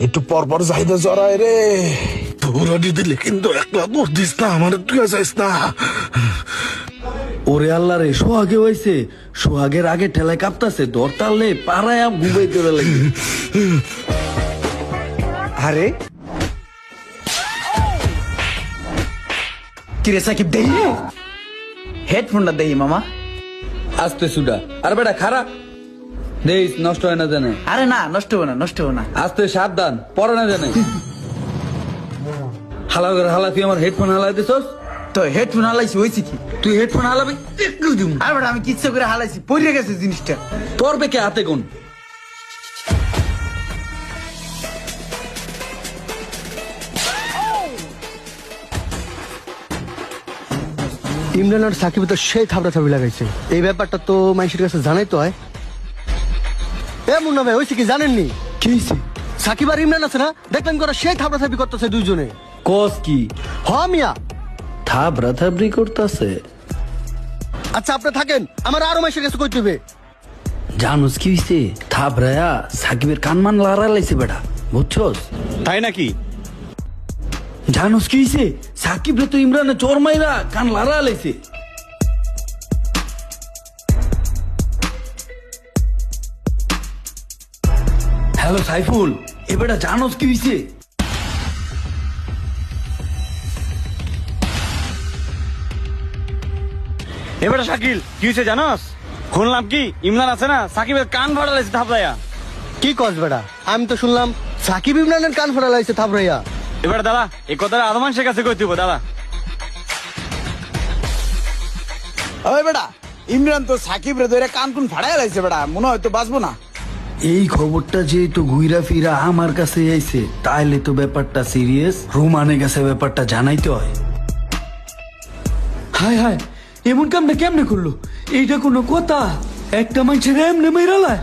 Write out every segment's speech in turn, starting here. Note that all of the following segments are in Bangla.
একটু পরপর চাহিদা জড়ায় রে। দৌড়ানি দিলে কিন্তু একলা দৌড় দিস না, আমার তুই যাইস না। ওরে আল্লাহ রে, সোহাগে হয়েছে, সোহাগের আগে ঠেলায় কাঁপতাছে, দর টানলে পাড়ায় ঘুমাই করে লাগে। আরে কিরে সাকিব দেই হেডফোনটা দেই মামা। আস্তে সুডা, আর বেটা খারা দেই, নষ্ট হয় না জানে। আরে না, নষ্ট হবে না, নষ্ট হবে না। আস্তে সাবধান, পরে না জানে। হালা করে হালা, তুই আমার হেডফোন হালাই দিছস। তো হেডফোন হালাইছি হয়েছে কি? তুই হেডফোন হালাবি একটু দিম। আর বেটা আমি কিচ্ছু করে হালাইছি, পড়ে গেছে জিনিসটা। তোর বেকে হাতে কোন ইমরান আর সাকিব তো সেই থাবড়া থাবড়ি লাগাইছে। এই ব্যাপারটা তো মানুষের কাছে জানাই তো হয়। এ মুন্না ভাই, হয়েছে কি জানেননি? কি হইছে? সাকিব আর ইমরান আছে না, দেখলেন করে সেই থাবড়া থাবড়ি করতেছে দুইজনে। কস কি? হ মিয়া। থাবরা থাবরি করতেছে। আচ্ছা আপনি থাকেন, আমার আরো মানুষের কাছে কইতে হবে। জানুস কি হইছে? থাবরায়া সাকিবের কানমান লড়া লাইছে বেটা, বুঝছস? তাই নাকি? জানুস কি হইছে? সাকিব রে তো ইমরানে চোর মাইরা কান লড়া লাইছে। হ্যালো সাইফুল, এ বেটা জানোস কি হইছে? এবারে শাকিল কি হয়েছে জানোস? শুনলাম কি ইমরান আছে না, সাকিবের কান ফাড়া লাগছে থাপড়াইয়া। কি কস বেটা? আমি তো শুনলাম সাকিব ইমরানের কান ফোড়া লাইছে থাবড়াইয়া। এবারে দাদা এই কথাটা আরো মানুষের কাছে কই দিব দাদা। ওই বেটা, ইমরান তো সাকিব রে ধরে কান কুন ফাড়াই লাইছে বেটা, মনে হয় তো বাঁচবো না। এই খবরটা যেহেতু ঘুইরা ফিরা আমার কাছে আইছে, তাইলে তো ব্যাপারটা সিরিয়াস। রোমানের কাছে ব্যাপারটা জানাইতে হয়। হায় হায়, এমন কামটা কেমনে করলো? এইটা কোনো কথা? একটা মানুষের এমনি মেরালায়?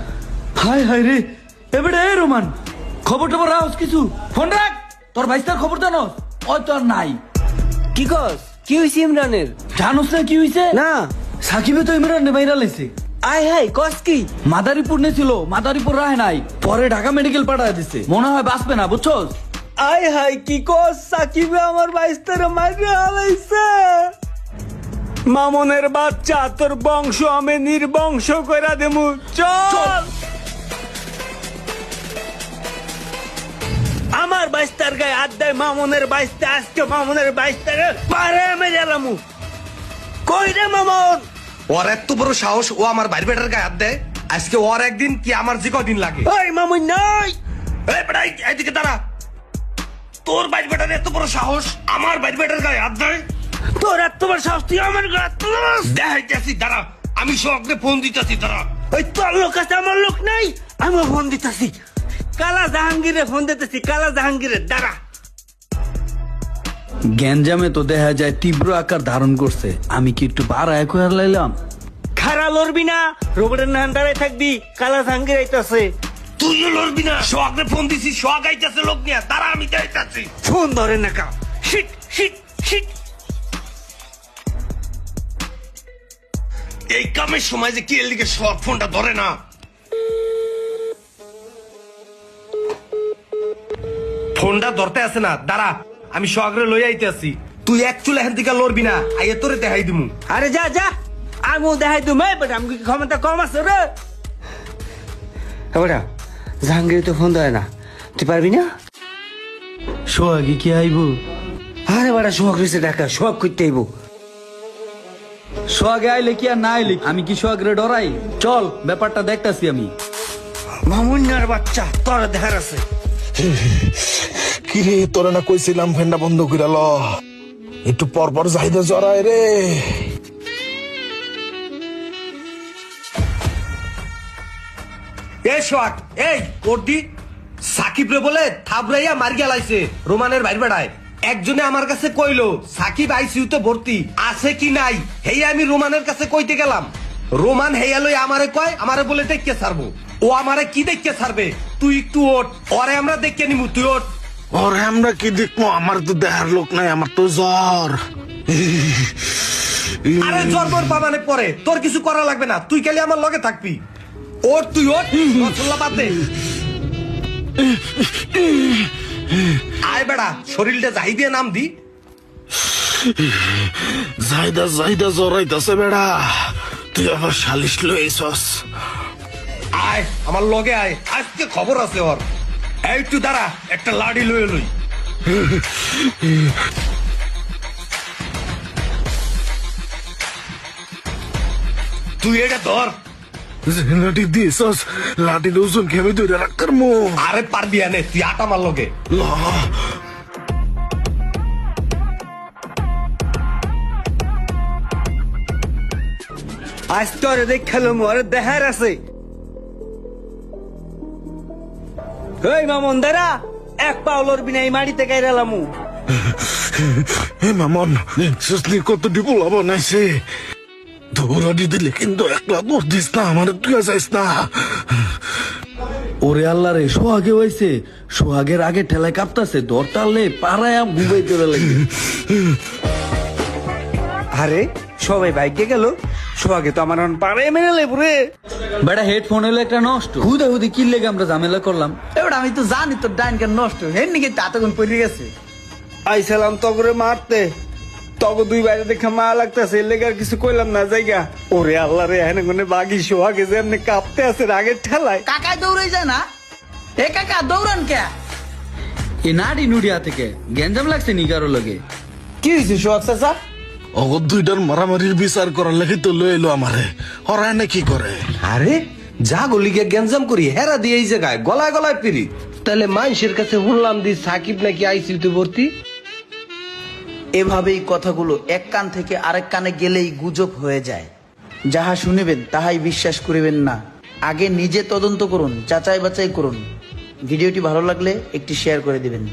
হায় হায় রে। এবারে এ রোমান, খবর টবর রাখস কিছু? ফোন রাখ, তোর ভাইস্তার খবর জানোস? ওই তো আর নাই। কি কস? কি হইছে ইমরানের? জানোস না কি হইছে? না। সাকিবে তো ইমরান মেরা লাইছে। আয় হায়, কস কি? মাদারীপুর নেছিল, মাদারীপুর রায় নাই, পরে ঢাকা মেডিকেল পাঠায় দিছে। মনে হয় বাঁচবে না, বুঝছস? আয় হায়, কি কস? সাকিবে আমার বাইস্তারে মাইরে হালাইছে। মামনের বাচ্চা, তোর বংশ আমি নির্বংশ কইরা দেমু। চল। আমার বাইস্তার গায়ে হাত দেয় মামনের বাইস্তা, আজকে মামনের বাইস্তারে পারে মেরে এলামু। কই রে মামন? ওর এত বড় সাহস, ও আমার ভাই বেটার গায়ে হাত দেয়। আজকে ওর একদিন কি আমার যে কদিন লাগে। ওই মামুন নাই। এই বেটা, এইদিকে দাঁড়া। তোর ভাই বেটার এত বড় সাহস, আমার ভাই বেটার গায়ে হাত দেয়। তোর এত বড় সাহস, তুই আমার গায়ে হাত তুলস? দেখাইতেছি দাঁড়া, আমি সঙ্গে ফোন দিতেছি দাঁড়া। ওই তোর লোক আছে, আমার লোক নাই। আমি ফোন দিতেছি, কালা জাহাঙ্গীরে ফোন দিতেছি, কালা জাহাঙ্গীরে। দাঁড়া। গ্যাঞ্জামে তো দেখা যায় তীব্র আকার ধারণ করছে। আমি কি একটু বাড়ায় কয়ার লাইলাম? খারা লড়বি না, রোবটের নাম দাঁড়ায় থাকবি। কালা জাহাঙ্গীর আইতাছে। তুইও লড়বি না, সোহাগে ফোন দিছি, সোহাগ আইতাছে লোক নিয়ে। দাঁড়া, আমি যাইতাছি। ফোন ধরে না কা। Shit shit shit. এই কামের সময় যে কি এর লিগে সোহাগ ফোনটা ধরে না। ফোনটা ধরতে আছে না, দাঁড়া, আমি সোহাগরে লই আইতেছি। তুই এক চুল এখান থেকে লড়বি না, আইয়া তোরে দেখাই দিমু। আরে যা যা, আমিও দেখাই তুমি। বেটা আমি কি ক্ষমতা কম আছে রে? বেটা জাহাঙ্গীর তো ফোন ধরে না, তুই পারবি না? সোহাগে কি আইব? আরে বেটা সোহাগ রয়েছে ঢাকা, সোহাগ করতে আইব। সোহাগে আইলে কি আর না আইলে আমি কি সোহাগরে ডরাই? চল, ব্যাপারটা দেখতাছি আমি। মামুন্নার বাচ্চা, তোর দেখার আছে। কিরে, তোরা না কইছিলাম ফেন্ডা বন্ধ করে ল। একটু পরপর চাহিদা জড়ায় রে। এই সোহাগ, এই ওরদি সাকিব রে বলে থাবড়াইয়া মার গেলাইছে রোমানের ভাই বেড়ায়। একজনে আমার কাছে কইলো সাকিব আইসিইউতে ভর্তি আছে কি নাই। হেই আমি রোমানের কাছে কইতে গেলাম, রোমান হেয়া লই আমারে কয়, আমারে বলে দেখকে ছাড়বো। ও আমারে কি দেখকে ছাড়বে? তুই একটু ওঠ, ওরে আমরা দেখকে নিমু, তুই ওঠ। ওরে আমরা কি দেখবো? আমার তো দেখার লোক নাই, আমার তো জ্বর। আরে জ্বর পাবানে পরে তোর কিছু করা লাগবে না, তুই খালি আমার লগে থাকবি। ওঠ, তুই ওঠ, রসগোল্লা বাদ দে। বেড়া শরীরটা যাই দিয়ে নাম দি জায়দা জরাইতাছে বেড়া তুই আবার সালিশ লইছস আয় আমার লগে আয় আজকে খবর আছে ওর এই তুই দাঁড়া একটা লাড়ি লয়ে লই তুই এটা ধর যে লাঠি দিছস লাঠির ওজন খেমে ধরে রাখতার মো আরে পারবি আনে তুই আটা আমার লগে আজ তোরে দেখালো মোরে দেখার আছে এই মামুন দাঁড়া এক পাউলোর বিনা এই মাটিতে গাইরালামু হে মামন সুসলি কত ডিপো লাভ নাইছে দৌড়ানি দিলে কিন্তু একলা দৌড় দিস না আমার তুই যাইস না ওরে আল্লাহ রে সোহাগে হয়েছে সোহাগের আগে ঠেলায় কাঁপতাছে দর টানলে পাড়ায় ঘুমাই তোরা লাগে আরে সবাই বাইকে গেল সোহাগে তো আমার পারে মেনে লেবু রে বেটা হেডফোন হলো একটা নষ্ট হুদা হুদি কি লেগে আমরা ঝামেলা করলাম এবার আমি তো জানি তোর ডাইন কেন নষ্ট হেন নাকি তাতগুন পড়ে গেছে আইসালাম তগরে মারতে তগ দুই বাইরে দেখে মা লাগতেছে লেগে আর কিছু কইলাম না জায়গা ওরে আল্লাহ রে হেনে গুনে বাগি সোহাগে যে এমনি কাঁপতে আছে রাগের ঠেলায় কাকায় দৌড়াই যায় না এ কাকা দৌড়ান কে এই নাড়ি নুড়িয়া থেকে গ্যাঞ্জাম লাগছে নি কারো লগে কি হয়েছে সোহাগ চাচা অগর দুইটার মারামারির বিচার করার লেগে তো লই এলো আমারে হরায় না কি করে আরে যা গলিকে গ্যাঞ্জাম করি হেরা দিয়ে এই জায়গায় গলায় গলায় পিরি তাহলে মানুষের কাছে শুনলাম দি সাকিব নাকি আইসিইউতে ভর্তি এভাবেই কথাগুলো এক কান থেকে আরেক কানে গেলেই গুজব হয়ে যায় যাহা শুনিবেন তাহাই বিশ্বাস করিবেন না আগে নিজে তদন্ত করুন যাচাই বাছাই করুন ভিডিওটি ভালো লাগলে একটি শেয়ার করে দিবেন